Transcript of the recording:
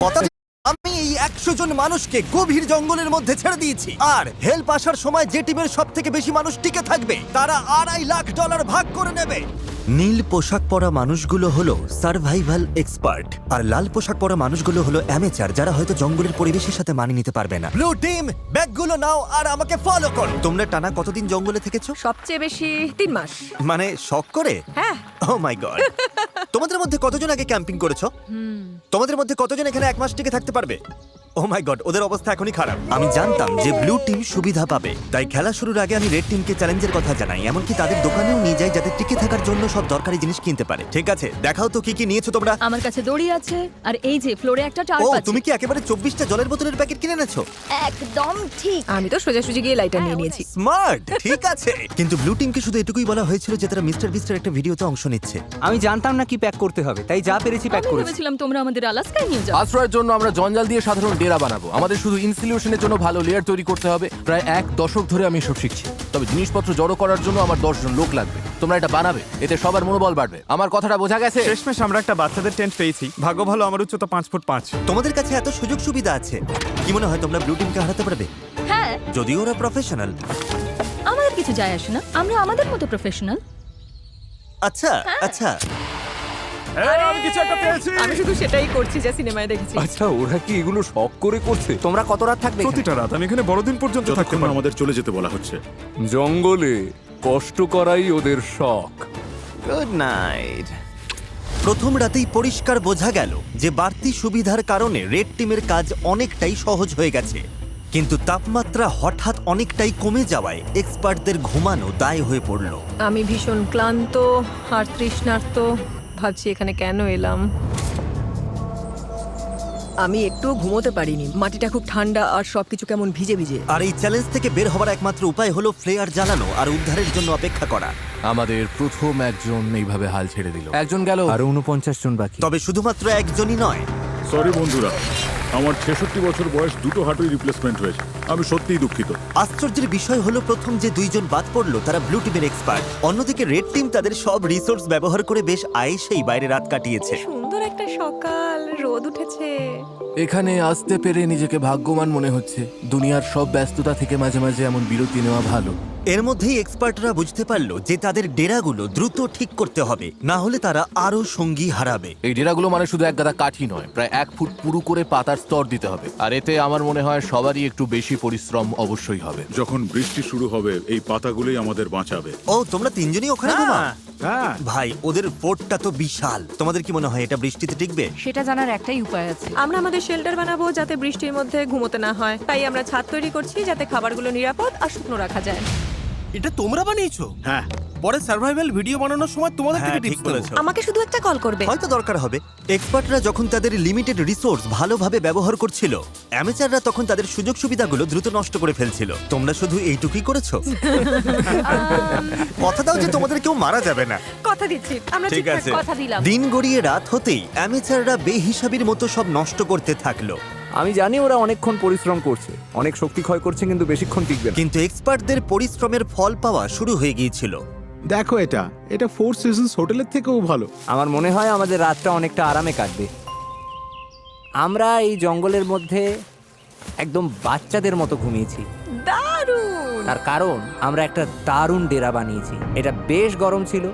কথা আমি এই 100 জন মানুষকে গভীর জঙ্গলের মধ্যে ছেড়ে দিয়েছি, আর হেল্প আসার সময় যে টিমের সব থেকে বেশি মানুষ টিকে থাকবে তারা $2.5 লাখ ভাগ করে নেবে। নীল পোশাক পরা মানুষগুলো হলো সার্ভাইভাল এক্সপার্ট, আর লাল পোশাক পরা মানুষগুলো হলো অ্যামেচার, যারা হয়তো জঙ্গলের পরিবেশের সাথে মানিয়ে নিতে পারবে না। ব্লু টিম, ব্যাগগুলো নাও আর আমাকে ফলো করো। তোমরা টানা কতদিন জঙ্গলে থেকেছো? সবচেয়ে বেশি 3 মাস। মানে শখ করে? হ্যাঁ। ও মাই গড। তোমাদের মধ্যে কতজন আগে ক্যাম্পিং করেছো? তোমাদের মধ্যে কতজন এখানে 1 মাস টিকে থাকতে পারবে? ও মাই গড, ওদের অবস্থা এখনই খারাপ। আমি জানতাম যে ব্লু টিম সুবিধা পাবে, তাই খেলা শুরুর আগে আমি রেড টিমকে চ্যালেঞ্জের কথা জানাই, এমনকি তাদের দোকানেও নিয়ে যাই যাতে টিকে থাকার জন্য সব দরকারি জিনিস কিনতে পারে। ঠিক আছে, দেখাও তো কি কি নিয়েছো তোমরা। আমার কাছে দড়ি আছে, আর এই যে ফ্লোরে একটা ও, টার্প আছে। তুমি কি একেবারে 24টা জলের বোতলের প্যাকেট কিনে এনেছো? একদম ঠিক। আমি তো সোজাসুজি গিয়ে লাইটার নিয়ে নিয়েছি। স্মার্ট, ঠিক আছে। কিন্তু ব্লু টিমকে শুধু এটুকুই বলা হয়েছিল যে তারা মিস্টার বিস্টের একটা ভিডিওতে অংশ নিচ্ছে। আমি জানতাম না কি প্যাক করতে হবে, তাই যা পেরেছি প্যাক আমি করেছি। ভেবেছিলাম তোমরা আমাদের আলাস্কায় নিয়ে যাও। আশ্রয়ের জন্য আমরা জঞ্জাল দিয়ে সাধারণ ডেরা বানাবো। আমাদের শুধু ইনসিলিউশনের জন্য ভালো লেয়ার তৈরি করতে হবে। প্রায় 1 দশক ধরে আমি এসব শিখছি, তবে জিনিসপত্র জড়ো করার জন্য আমার 10 জন লোক লাগবে। তোমরা এটা বানাবে, এতে সবার মনোবল বাড়বে। আমার কথাটা বোঝা গেছে? শেষমেশ আমরা একটা বাচ্চাদের টেন্ট পেয়েছি। ভাগ্য ভালো, আমার উচ্চতা 5 ফুট 5। তোমাদের কাছে এত সুযোগ সুবিধা আছে, কি মনে হয় তোমরা ব্লু টিমকে হারাতে পারবে? হ্যাঁ, যদিও ওরা প্রফেশনাল। আমাদের কিছু যায় আসে না, আমরা আমাদের মতো প্রফেশনাল। আচ্ছা আচ্ছা, আমি কিছু একটা পেয়েছি। আমি শুধু সেটাই করছি যা সিনেমায় দেখেছি। আচ্ছা, ওরা কি এগুলো শখ করে করছে? তোমরা কত রাত থাকবে এখানে? প্রতিটা রাত আমি এখানে বড়দিন পর্যন্ত থাকতে যতক্ষণ পারবো। আমাদের চলে যেতে বলা হচ্ছে। জঙ্গলে কষ্ট করাই ওদের শখ। Good night. প্রথম রাতেই পরিষ্কার বোঝা গেল যে বাড়তি সুবিধার কারণে রেড টিমের কাজ অনেকটাই সহজ হয়ে গেছে, কিন্তু তাপমাত্রা হঠাৎ অনেকটাই কমে যাওয়ায় এক্সপার্টদের ঘুমানো দায় হয়ে পড়ল। আমি ভীষণ ক্লান্ত আর তৃষ্ণার্ত, ভাবছি এখানে কেন এলাম। আমি একটু ঘুমোতে পারিনি, মাটিটা খুব ঠান্ডা আর সবকিছু কেমন ভিজে ভিজে। আর এই চ্যালেঞ্জ থেকে বের হওয়ার একমাত্র উপায় হলো ফ্লেয়ার জ্বালানো আর উদ্ধারের জন্য অপেক্ষা করা। আমাদের প্রথম একজন এইভাবে হাল ছেড়ে দিল। একজন গেল। আরো 49 জন বাকি। তবে শুধুমাত্র একজনই নয়, সরি বন্ধুরা, আমার 66 বছর বয়স, দুটো হাঁটুই রিপ্লেসমেন্ট হয়েছে। আমি সত্যিই দুঃখিত। আশ্চর্যের বিষয় হলো প্রথম যে 2 জন বাদ পড়লো তারা ব্লু টিমের এক্সপার্ট। অন্যদিকে রেড টিম তাদের সব রিসোর্স ব্যবহার করে বেশ আয়েসেই বাইরে রাত কাটিয়েছে। সুন্দর একটা সকাল, রোদ উঠেছে। এখানে আসতে পেরে নিজেকে ভাগ্যবান মনে হচ্ছে। দুনিয়ার সব ব্যস্ততা থেকে মাঝে মাঝে এমন বিরতি নেওয়া ভালো। এর মধ্যেই এক্সপার্টরা বুঝতে পারলো যে তাদের ডেরাগুলো দ্রুত ঠিক করতে হবে, না হলে তারা আরো সঙ্গী হারাবে। এই ডেরাগুলো মানে শুধু এক গাদা কাঠি নয়, প্রায় 1 ফুট পুরু করে পাতার স্তর দিতে হবে। আর এতে আমার মনে হয় সবারই একটু বেশি পরিশ্রম অবশ্যই হবে। যখন বৃষ্টি শুরু হবে, এই পাতাগুলোই আমাদের বাঁচাবে। ও, তোমরা 3 জনই ওখানে ঘুমাও? হ্যাঁ, ভাই, ওদের ফোর্টটা তো বিশাল। তোমাদের কি মনে হয় এটা বৃষ্টিতে টিকবে? সেটা জানার একটাই উপায় আছে। আমরা আমাদের শেল্টার বানাবো যাতে বৃষ্টির মধ্যে ঘুমোতে না হয়, তাই আমরা ছাদ তৈরি করছি যাতে খাবারগুলো নিরাপদ আর শুকনো রাখা যায়। এটা তোমরা বানিয়েছো? হ্যাঁ, পরে সার্ভাইভাল ভিডিও বানানোর সময় তোমাদের হ্যাঁ, থেকে ঠিক টিপস নেবো। বলেছো। আমাকে শুধু একটা কল করবে। হয়তো দরকার হবে। এক্সপার্টরা যখন তাদের লিমিটেড রিসোর্স ভালোভাবে ব্যবহার করছিল, অ্যামেচাররা তখন তাদের সুযোগ সুবিধাগুলো দ্রুত নষ্ট করে ফেলছিল। তোমরা শুধু এইটুকুই করেছো। কথা দাও যে তোমাদের কেউ মারা যাবে না। কথা দিচ্ছি, আমরা ঠিক ঠিকঠাক আছে। কথা দিলাম। দিন গড়িয়ে রাত হতেই অ্যামেচাররা বেহিসাবির মতো সব নষ্ট করতে থাকলো। আমি জানি ওরা অনেকক্ষণ পরিশ্রম করছে, অনেক শক্তি ক্ষয় করছে, কিন্তু বেশিক্ষণ টিকবে না। কিন্তু এক্সপার্টদের পরিশ্রমের ফল পাওয়া শুরু হয়ে গিয়েছিল। দেখো, এটা 4 সিজনস হোটেলের থেকেও ভালো। আমার মনে হয় আমাদের রাতটা অনেকটা আরামে কাটবে। আমরা এই জঙ্গলের মধ্যে একদম বাচ্চাদের মতো ঘুমিয়েছি। দারুণ। তার কারণ আমরা একটা দারুণ ডেরা বানিয়েছি। এটা বেশ গরম ছিল,